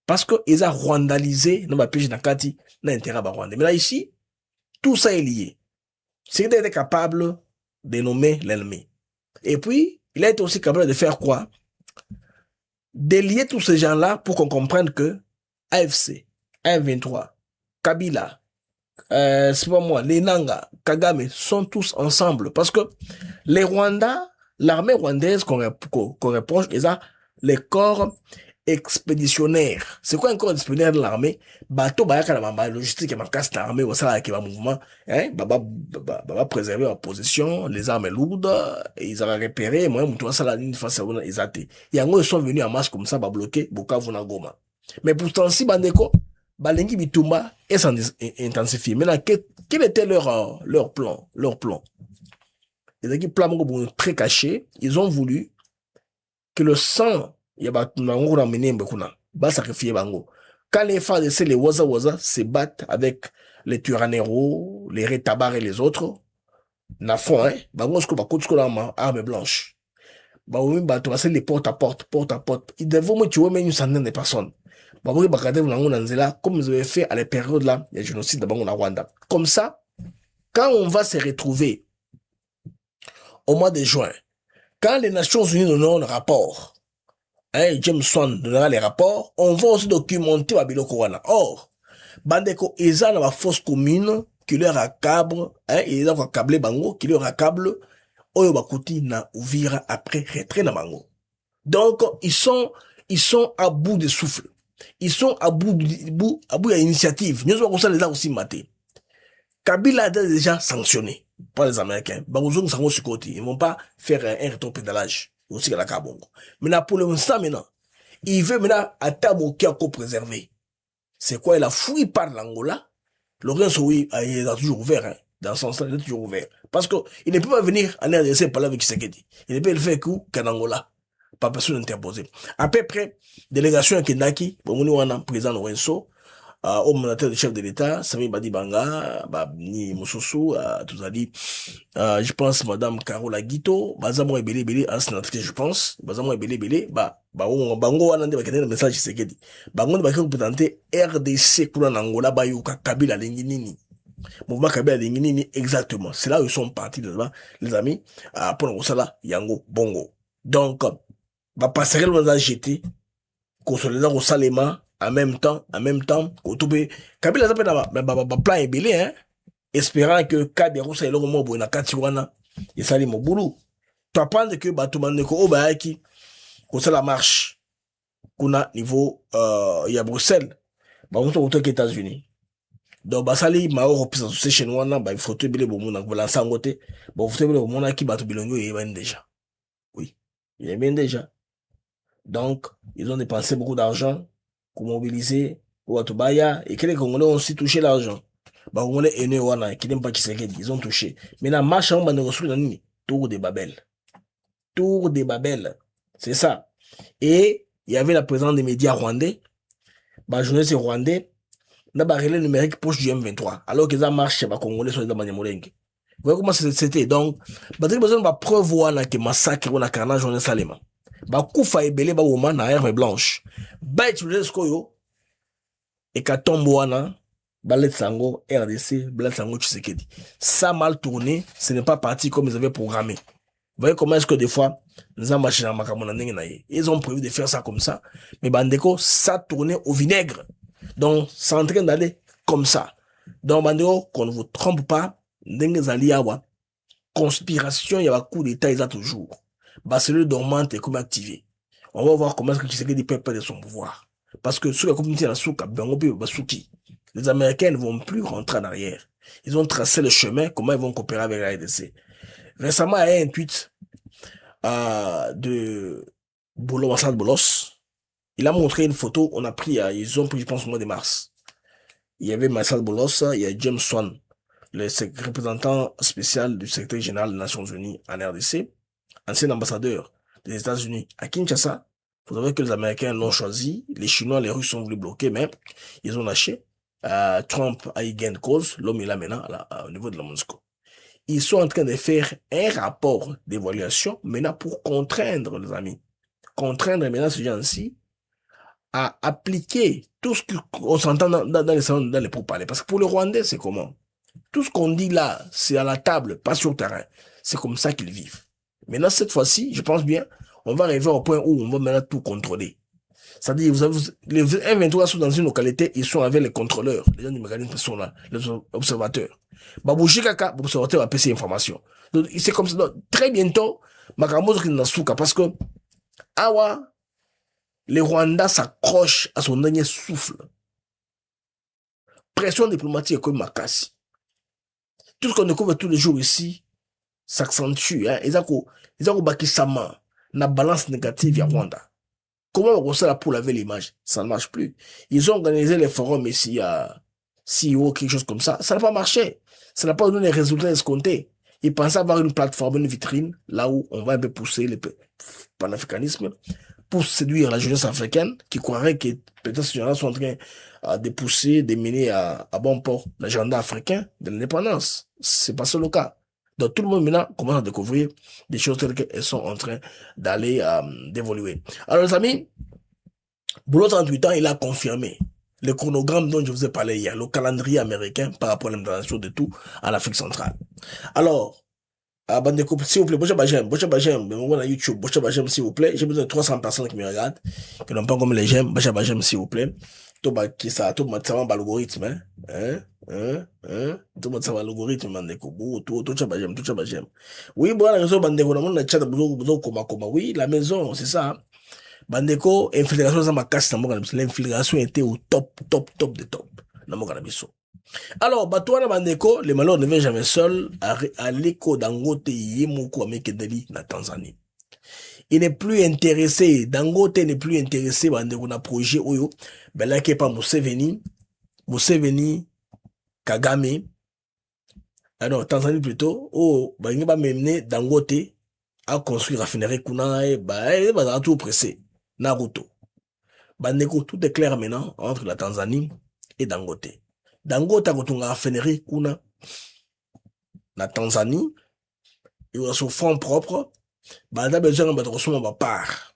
Parce qu'ils ont rwandalisé, dans ma piège Nakati, l'intérêt à Rwanda. Mais là, ici, tout ça est lié. C'est qu'il a été capable de nommer l'ennemi. Et puis, il a été aussi capable de faire quoi? De lier tous ces gens-là pour qu'on comprenne que AFC, M23, Kabila, c'est pas moi, les Nanga, Kagame sont tous ensemble. Parce que les Rwandais, L'armée rwandaise qu'on reproche, et ça, les corps expéditionnaires. C'est quoi un corps expéditionnaire de l'armée? Bateau, bah, y a la logistique, ma casse l'armée, ou ça, qui va mouvement, hein, bah, préserver la position, les armes lourdes, et ils avaient repéré, moi, tout ça, la ligne face à eux, ils étaient. Et en gros, ils sont venus en masse comme ça, bah, bloquer, Bukavu na Goma. Mais pourtant, si, bandeko, Balengi Bitumba, et s'en intensifie. Maintenant, quel était leur plan? Leur plan? Les équipes plan très cachés, ils ont voulu que le sang, il y a bango ramené mbekuna, ba sacrifier bango. Quand les FARDC, les Waza se battent avec les Turanero, les Retabar et les autres, na fond, hein, bango sko ba kotsko la arme blanche. Ba oui, ba to les porte à porte, porte à porte. Ils devaient me tuer même une centaine de personnes. Ba oui, ba kade nango nanzela, comme ils avaient fait à la période là, il y a génocide bango na Rwanda. Comme ça, quand on va se retrouver au mois de juin, quand les Nations Unies donneront le rapport, hein, James Swan donnera les rapports, on va aussi documenter Babilo Kowana. Or, Bandeko, ils ont la fausse commune qui leur accable, hein, ils ont accablé Bango, qui leur accable, Oyo Bakuti na Uvira après retrait na Bango. Donc, ils sont à bout de souffle. Ils sont à bout de l'initiative. Nous avons ça les a aussi maté. Kabila a déjà sanctionné par les Américains. Ils vont pas faire un rétropédalage aussi à la Kabongo. Maintenant, pour l'instant, il veut maintenant attaquer qui a préservé. C'est quoi? Il a fouillé par l'Angola. L'Orient il est toujours ouvert, hein. Dans son sens, il est toujours ouvert. Parce que il ne peut pas venir en RDC parler avec Tshisekedi. Il ne peut le faire qu'en Angola. Pas personne interposée. À peu près, délégation à Kendaki, bon, on a président Lorenzo, au mandataire du chef de l'État, Sami Badibanga, ni Moussousou, tout a dit, je pense, madame Carola Guito, Bazamo et Belé, en sénatrice, je pense, Bazamo et Belé, bango, anande, bakene, le message, c'est qu'il dit, bango, bakene, représenter RDC, Koulan Angola, Bayouka, Kabila, Lenginini. Mouvement Kabila, Lenginini, exactement. C'est là où ils sont partis, les amis, pour le Rosala, Yango, Bongo. Donc, passer le jeté, consolider au Salema, en même temps, Kabila zape na plan ébélé, hein, espérant que Kabila Rosa et l'homme mobo na katiwana, et sali mobulu. Tu apprends que Batumaneko Obaaki, qu'on la marche, qu'on a niveau, il y a Bruxelles, on se retrouve aux États-Unis. Donc, basali, Mao, représentant chez nous, il faut te biler pour mon lancer en côté, il faut te biler pour mon qui batu bilongo, il y a déjà. Oui, il y a bien déjà. Donc, ils ont dépensé beaucoup d'argent pour mobiliser Ouatubaya et que les Congolais ont aussi touché l'argent. Bah, Congolais aînés, qui n'aiment pas Tshisekedi, ils ont touché. Maintenant, marche en bande reçu dans une tour de Babel. Tour de Babel. C'est ça. Et il y avait la présence des médias rwandais. Bah, journaliste rwandais, n'a pas relais numérique proche du M23. Alors qu'ils ont marché, bah, Congolais sont dans Banyamulenge. Vous voyez comment c'était? Donc, bah, t'as besoin de preuve, que massacre, on a carnage, on est salément. Ba kufa ebele ba woman na herbe blanche ba utiliser skoyo et katombo wana ba letsango RDC ba letsango Tshisekedi. Ça mal tourné, ce n'est pas parti comme ils avaient programmé. Vous voyez comment est-ce que des fois nous avons marché dans makamona ndenge na ye. Ils ont prévu de faire ça comme ça, mais bandeko ça tournait au vinaigre. Donc c'est en train d'aller comme ça. Donc bandeko qu'on ne vous trompe pas, ndenge zali awa conspiration, il y a un coup d'état ils a toujours. Cellule dormante est comme activée. On va voir comment est-ce que Tshisekedi peut perdre son pouvoir. Parce que sous la communauté de la Souka, les Américains ne vont plus rentrer en arrière. Ils ont tracé le chemin, comment ils vont coopérer avec la RDC. Récemment, il y a un tweet de Massad Bolos. Il a montré une photo, ils ont pris, je pense, au mois de mars. Il y avait Massad Bolos, il y a James Swan, le représentant spécial du secrétaire général des Nations Unies en RDC. Ancien ambassadeur des États-Unis à Kinshasa. Vous savez que les Américains l'ont choisi, les Chinois, les Russes ont voulu bloquer, mais ils ont lâché. Trump a eu gain de cause, l'homme est là maintenant, au niveau de la MONUSCO. Ils sont en train de faire un rapport d'évaluation, maintenant pour contraindre, les amis. Contraindre maintenant ces gens-ci à appliquer tout ce qu'on s'entend dans les pourparlers. Parce que pour le Rwandais, c'est comment? Tout ce qu'on dit là, c'est à la table, pas sur le terrain. C'est comme ça qu'ils vivent. Maintenant, cette fois-ci, je pense bien, on va arriver au point où on va maintenant tout contrôler. C'est-à-dire, les M23 sont dans une localité, ils sont avec les contrôleurs. Les gens du mécanisme sont là, les observateurs. Babouchi Kaka, l'observateur va passer l'information. Donc, c'est comme ça. Donc, très bientôt, Makamozo qui nasuka parce que awa le Rwanda s'accroche à son dernier souffle. Pression diplomatique comme Makassi. Tout ce qu'on découvre tous les jours ici s'accentue. Hein. Ils ont bakisama na balance négative à Rwanda. Comment on ça pour laver l'image? Ça ne marche plus. Ils ont organisé les forums ici à CEO, quelque chose comme ça. Ça n'a pas marché. Ça n'a pas donné les résultats escomptés. Ils pensaient avoir une plateforme, une vitrine, là où on va un peu pousser le panafricanisme pour séduire la jeunesse africaine qui croirait que peut-être ces gens-là sont en train de pousser, de mener à bon port l'agenda africain de l'indépendance. C'est pas ça le cas. Donc tout le monde maintenant commence à découvrir des choses telles qu'elles sont en train d'aller d'évoluer. Alors les amis, Boulot 38 ans, il a confirmé le chronogramme dont je vous ai parlé hier, le calendrier américain par rapport à l'implantation de tout en Afrique centrale. Alors, Bandeko, s'il vous plaît, Bocha Bajem, on a YouTube, Bocha Bajem, s'il vous plaît. J'ai besoin de 300 personnes qui me regardent, qui n'ont pas comme les j'aime, Bocha Bajem, s'il vous plaît. Tout qui ça, tout le monde l'algorithme, hein, tout le monde l'algorithme, Bandeko, tout Bajem. Oui, bon, la raison, Bandeko, on a chat, oui, la maison, c'est ça. Bandeko, infiltration, ça m'a cassé, l'infiltration était au top de top. Alors, Batouana Bandeko, le malheur ne vient jamais seul, à l'écho d'Angote Yemoko Amekedeli, na Tanzanie. Il n'est plus intéressé, Dangote n'est plus intéressé, Bandeko, na projet Oyo, ben là, qui est pas Museveni, Kagame, non, Tanzanie plutôt, ben, il va mener Dangote à construire raffinerie Kuna, il va tout pressé, Naruto. Bandeko, tout est clair maintenant entre la Tanzanie et Dangote. Dangote a kotunga raffinerie kuna na Tanzanie, il a son fonds propre, il a besoin de recevoir ma part,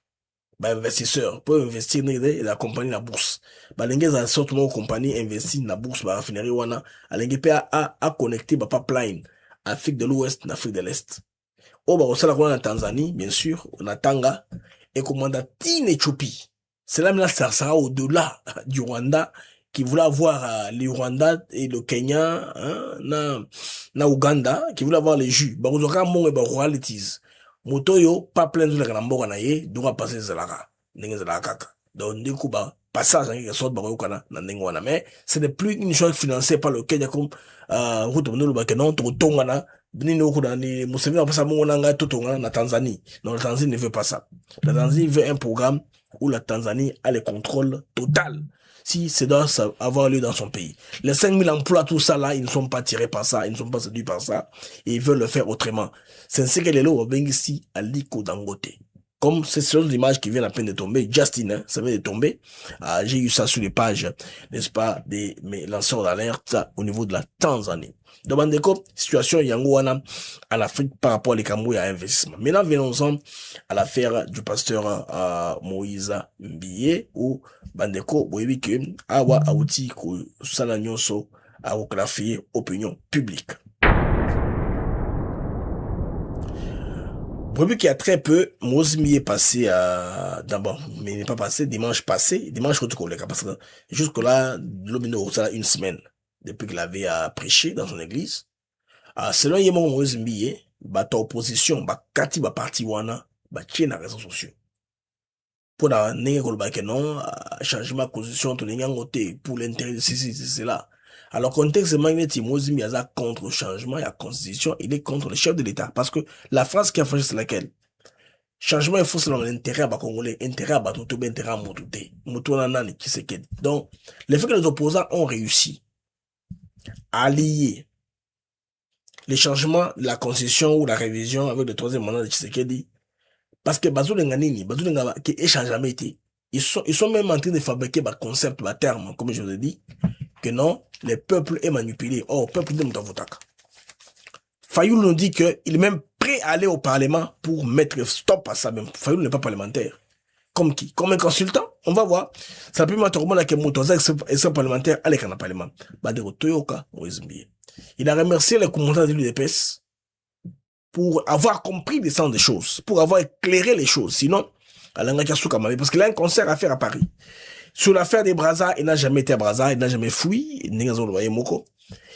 investisseur pour investir dans la compagnie la bourse. L'engagement a sorte mon compagnie investit dans la bourse, la raffinerie wana, l'engagement a connecté ma pipeline Afrique de l'Ouest, Afrique de l'Est. Bah on a Tanzanie, bien sûr, on a Tanga et commandatine Éthiopie. C'est là maintenant ça sera au-delà du Rwanda. Qui voulait avoir le Rwanda et le Kenya, hein, na Uganda, qui voulait avoir les jus. Bah, vous aurez mon et bah, royalties. Motoyo, pas plein de l'Ambo, naye, doit passer Zelara. N'engé Zelara kaka. Donc, du coup, bah, passage, en quelque sorte, bah, Yokana, na Nengwana. Mais, ce n'est plus une chose financée par le Kenya comme, route de le Bakenon, Tongana, Benino Kudani, Museveni, en passant, Monanga, Totongana, na Tanzanie. Non, la Tanzanie ne veut pas ça. La Tanzanie veut un programme où la Tanzanie a le contrôle total. Si c'est doit avoir lieu dans son pays. Les 5000 emplois, tout ça là, ils ne sont pas tirés par ça, ils ne sont pas séduits par ça, et ils veulent le faire autrement. C'est ainsi que les lots viennent ici à Liko Dangote. Comme c'est sur l'image qui vient à peine de tomber, Justin, hein, ça vient de tomber. J'ai eu ça sur les pages, n'est-ce pas, des mes lanceurs d'alerte au niveau de la Tanzanie. Demandez quoi, situation Yangouana en Afrique par rapport à les Cameroun à investissement. Maintenant, venons-en à l'affaire du pasteur Moïse Mbiye ou Bandeko, oui, que Awa Aouti, Salanyoso, a clarifié opinion publique. Brebis qui a très peu, Mosmi est passé d'abord, mais il n'est pas passé dimanche parce que jusque-là, l'Omino, ça a une semaine, depuis qu'il avait prêché dans son église. Selon Yémon Mosmi, ta opposition, Kati, parti wana, tient les réseaux sociaux. Pour la non, changement de position, pour l'intérêt de ceci, c'est là. Alors, contexte magnétique, Mosmi Yaza contre le changement et la constitution, il est contre le chef de l'État. Parce que la phrase qui a fait, c'est laquelle? Changement, il faut selon l'intérêt à Congolais, intérêt à Batoto, intérêt à Motouté. Motouanani, qui c'est qu'elle. Donc, le fait que les opposants ont réussi à lier les changements de la constitution ou la révision avec le troisième mandat de Tshisekedi, parce que Bazou Lenganini, qui n'a jamais été, ils sont même en train de fabriquer des concepts, des termes, comme je vous ai dit, que non, le peuple est manipulé. Oh, le peuple de Moutavotaka. Fayoul nous dit qu'il est même prêt à aller au Parlement pour mettre stop à ça même. Fayoul n'est pas parlementaire. Comme qui? Comme un consultant? On va voir. Ça peut mettre au monde que Moutouza et son parlementaire à l'écran parlement. Badero Toyoka, Moïse Mbiye. Il a remercié les commandants de l'UDPS pour avoir compris le sens des choses, pour avoir éclairé les choses. Sinon, parce qu'il a un concert à faire à Paris. Sur l'affaire des Brazza, il n'a jamais été à Brazza, il n'a jamais fui,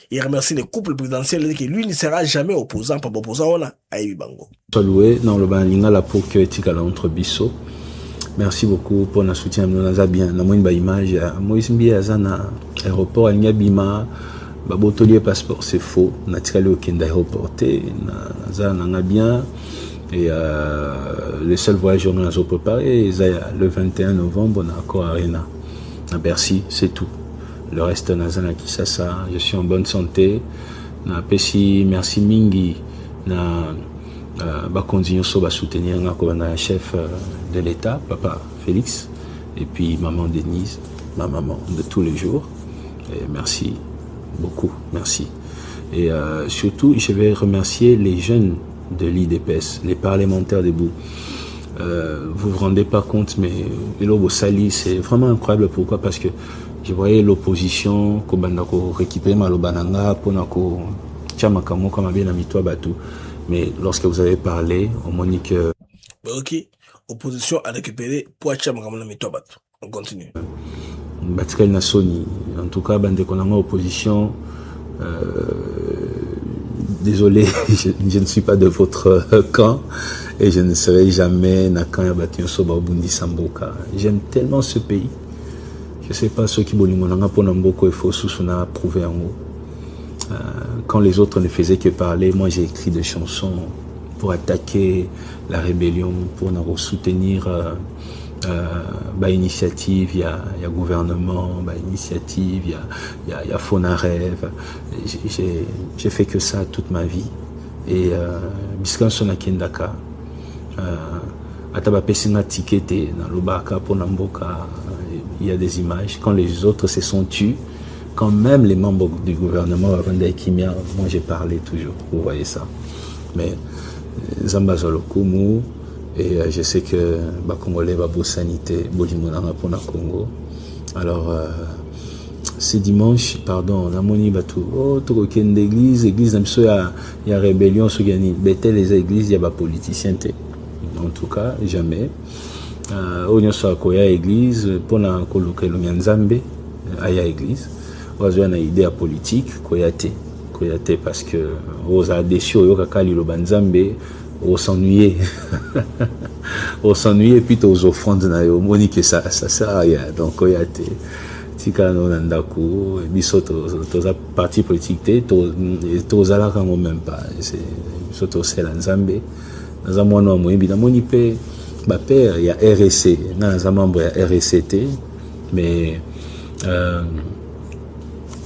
Il remercie les couples présidentiels, il dit que lui ne sera jamais opposant, pas opposant, on a Aïe Bango. Salué dans le baninga la pour que tu entre bisso. Merci beaucoup pour notre soutien. Nous avons bien, nous avons une image. Moïse Mbiazana, aéroport, il y a bima, babotolier passeport, c'est faux. Nous avons aucun aéroport, nous avons bien. Et le seul voyage que nous avons préparé, c'est le 21 novembre, on a encore Arena, à Bercy, c'est tout. Le reste, nous avons Kisasa, je suis en bonne santé. Merci Mingi. Continuer à soutenir le chef de l'État, papa Félix, et puis maman Denise, ma maman de tous les jours. Et merci beaucoup, merci. Et surtout, je vais remercier les jeunes de l'IDPS, les parlementaires debout. Vous vous rendez pas compte, mais Elobo Sali, c'est vraiment incroyable. Pourquoi? Parce que je voyais l'opposition, récupérer Malobananga, pour Tchamakamo, comme bien Amitoa Batou. Mais lorsque vous avez parlé, on m'a dit que... Ok, opposition à récupérer pour Tchamakamo, Amitoa Batou. On continue. Batikal Nassoni, en tout cas, bande qu'on a opposition. Désolé, je ne suis pas de votre camp et je ne serai jamais na camp Yabatio Soba Bundi Samboka. J'aime tellement ce pays. Je ne sais pas ceux qui bolingonanga pour Namboko et Fosu on a approuvé en haut. Quand les autres ne faisaient que parler, moi j'ai écrit des chansons pour attaquer la rébellion, pour nous soutenir initiative, il y a gouvernement, initiative, il y a Fonarève. J'ai fait que ça toute ma vie. Et biskan sona kendaka ataba pesina tikete na lobaka pour Namboka, il y a des images quand les autres se sont tus. Quand même les membres du gouvernement avant d'Aikimia, moi j'ai parlé toujours, vous voyez ça. Mais Zambazolo Kumu, et je sais que Congolais va beau sanité, Bolimonanga pour le Congo. Alors, c'est dimanche, pardon, la moni batou. Oh, tu as une église, il y a rébellion, sur les églises, il y a des politiciens. En tout cas, jamais. On y a une église, pour la Nzambe, il y a église. On a une idée politique, Koyate, parce que on a déçu au Kakali le Banzambe, on s'ennuyait. On s'ennuyait plutôt aux offrandes na yo, moni que ça sert à rien. Donc Koyate, tika no nandaku, biso to parti politique to zala quand même pas. C'est surtout c'est l'Nzambe. Dans un mois no moyebi na moni pe ba père il y a RSC, dans un membre il y a RSCT, mais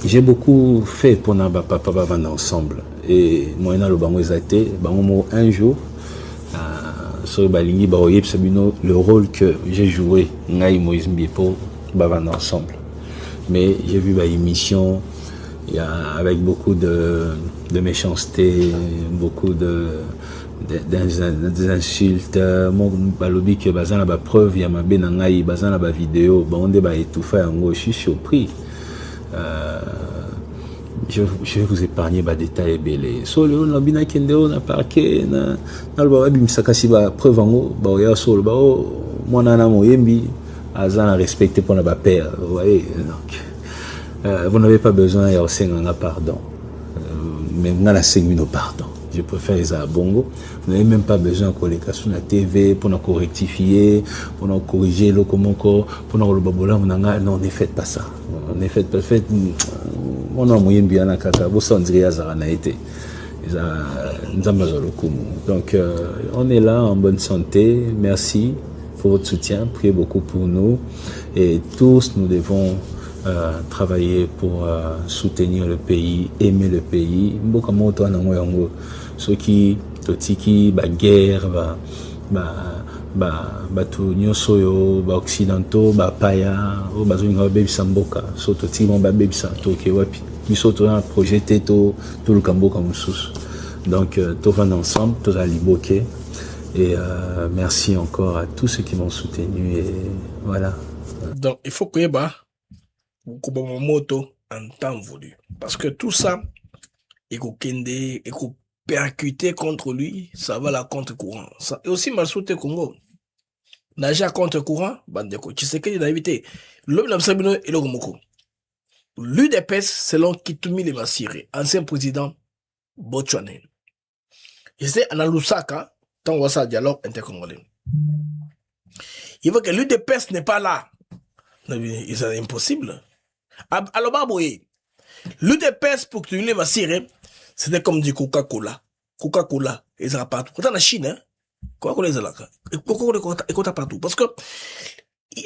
j'ai beaucoup fait pour na papa vivre ensemble et moi na lo bango ezate bango un jour sur balingi baoyeb sabino le rôle que j'ai joué ngai Moïse Mbiepo vivre ensemble. Mais j'ai vu ba émission il y a avec beaucoup de méchanceté, beaucoup des insultes, mon balobi que bazana ba preuve ya mabe na ngai bazana ba vidéo ba onde ba étouffer yango, je suis surpris. Je vais vous épargner des détails belés. Solo na bina kende on a parqué na le baba bimisakasi ba preuve yango ba ya solo ba mwana na moyembi azana respecté pour na ba père, vous voyez. Donc vous n'avez pas besoin ya osenganga pardon. Mais ngala sengino pardon. Je préfère les abongo. Vous n'avez même pas besoin qu'on les casse sur la TV pour nous rectifier, pour nous corriger le comment pour nous le babola. Non, ne faites pas ça. Ne faites pas. Faites. On a moyen bien à kaka. Vous s'en direz à Zaranaïté. Donc on est là en bonne santé. Merci pour votre soutien. Priez beaucoup pour nous et tous nous devons travailler pour soutenir le pays, aimer le pays. Ceux qui totiki ba guerre ba to nyoso yo ba occidentaux ba paya o bazunga baby samboka so totiki mon ba baby sa to ke wapi biso to un projet to le kamboka mususu. Donc to van ensemble to za liboke et merci encore à tous ceux qui m'ont soutenu et voilà. Donc il faut que moto en temps voulu. Parce que tout ça, et percuter contre lui, ça va la contre-courant. Et aussi, Massoute Congo, nager à contre-courant, Bandeko. Tu sais qu'il a évité. L'homme n'a pas et le Moko. l'UDPS, selon Kitumile Masire, ancien président botswanais. J'étais à Lusaka, tant qu'on ça dialogue intercongolais. Il veut que l'UDPS n'est pas là. C'est impossible. Alors, Baboye, l'UDPS pour Kitumile Masire, c'était comme du Coca-Cola. Coca-Cola, ils sont partout. Quand on est en Chine, hein, Coca-Cola, ils sont là. Coca-Cola partout. Parce que,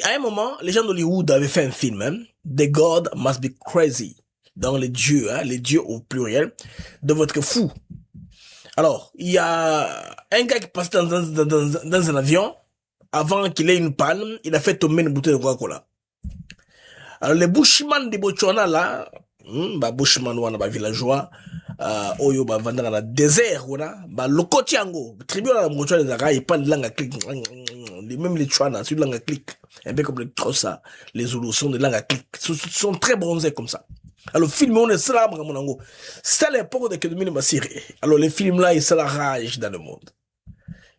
à un moment, les gens d'Hollywood avaient fait un film, hein, The God Must Be Crazy. Dans les dieux au pluriel, de votre fou. Alors, il y a un gars qui passe dans un avion, avant qu'il ait une panne, il a fait tomber une bouteille de Coca-Cola. Alors, les bushman de Botswana, là, bushman, villageois, oyo, vendant dans le désert, lokotiango, tribu, la Botswana, les Arabes, ils parlent de langue à clic, même les Tchwana, c'est de langue à clic. Un peu comme les Xhosa, les Zoulous sont de langue à clic. Ils sont très bronzés comme ça. Alors, le film, on est cela, c'est l'époque de Kitumile Masire. Alors, les films là, ils sont la rage dans le monde.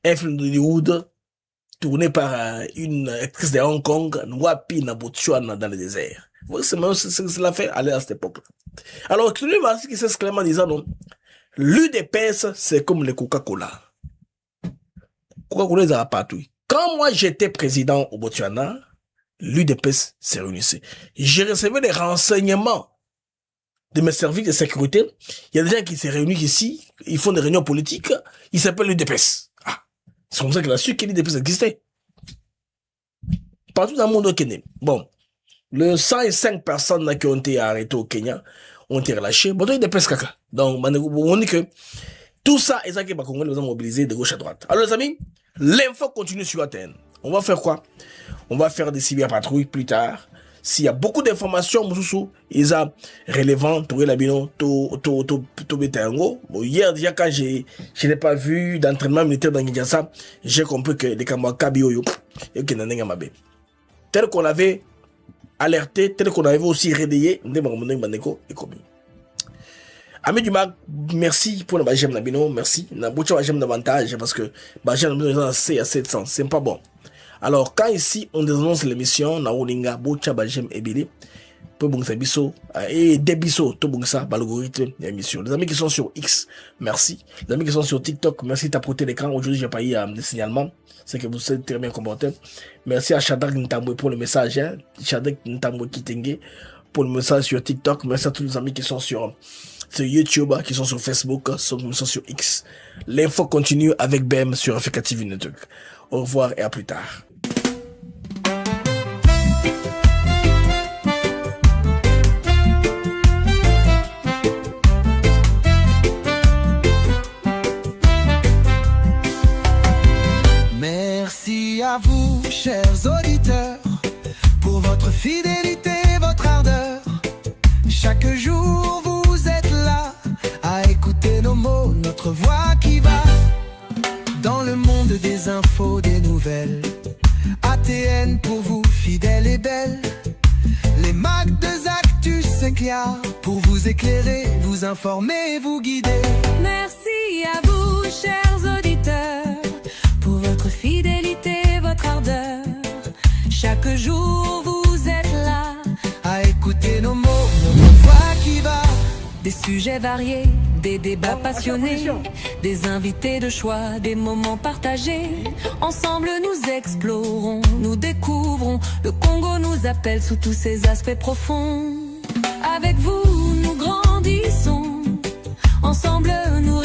Un film d'Hollywood, tourné par une actrice de Hong Kong, Nwapi na Botswana dans le désert. C'est ce que cela fait aller à cette époque-là. Alors, Kitumile Masire qui s'exclame en disant, non, l'UDPS, c'est comme le Coca-Cola. Coca-Cola, ils n'ont pas partout. Quand moi, j'étais président au Botswana, l'UDPS s'est réunissait. J'ai recevé des renseignements de mes services de sécurité. Il y a des gens qui se réunissent ici, ils font des réunions politiques, ils s'appellent l'UDPS. Ah, c'est comme ça qu'il a su que l'UDPS existait. Partout dans le monde au Kenya. Bon, les 105 personnes qui ont été arrêtées au Kenya ont été relâchées. Bon, l'UDPS caca. Donc, on dit que tout ça, et ça qui va nous a mobilisés de gauche à droite. Alors les amis, l'info continue sur Athènes. On va faire quoi? On va faire des cyberpatrouilles plus tard. S'il y a beaucoup d'informations, ils sont relevant, tout la bino, tout bétango. Bon, hier, déjà, quand je n'ai pas vu d'entraînement militaire dans Kinshasa, j'ai compris que les Kamwakabi Oyo, tel qu'on avait alerté, tel qu'on avait aussi réveillé, Ami du Mag, merci pour le j'aime Nabino, merci. J'aime davantage parce que j'aime c'est à 700, c'est pas bon. Alors, quand ici, on dénonce l'émission, na olinga, bocha, bajem, ebili, peu bon biso, et débiso, tout bon ça, l'algorithme d'émission. Les amis qui sont sur X, merci. Les amis qui sont sur TikTok, merci de tapoter l'écran. Aujourd'hui, j'ai pas eu de signalement. C'est que vous êtes très bien comporté. Merci à Shadak Ntamwe pour le message, hein. Shadak Ntamwe Kitenge pour le message sur TikTok. Merci à tous les amis qui sont sur YouTube, qui sont sur Facebook, qui sont sur X. L'info continue avec BM sur Africa TV Network. Au revoir et à plus tard. Merci à vous, chers auditeurs, pour votre fidélité, votre ardeur. Chaque jour, vous êtes là à écouter nos mots, notre voix qui va dans le monde des infos, des nouvelles. ATN pour vous, fidèle et belle. Les Mac de Actus Sinclair pour vous éclairer, vous informer, vous guider. Merci à vous, chers auditeurs, pour votre fidélité, votre ardeur. Chaque jour, vous êtes là à écouter nos mots, notre voix qui va. Des sujets variés, des débats passionnés, des invités de choix, des moments partagés. Ensemble nous explorons, nous découvrons. Le Congo nous appelle sous tous ses aspects profonds. Avec vous nous grandissons, ensemble nous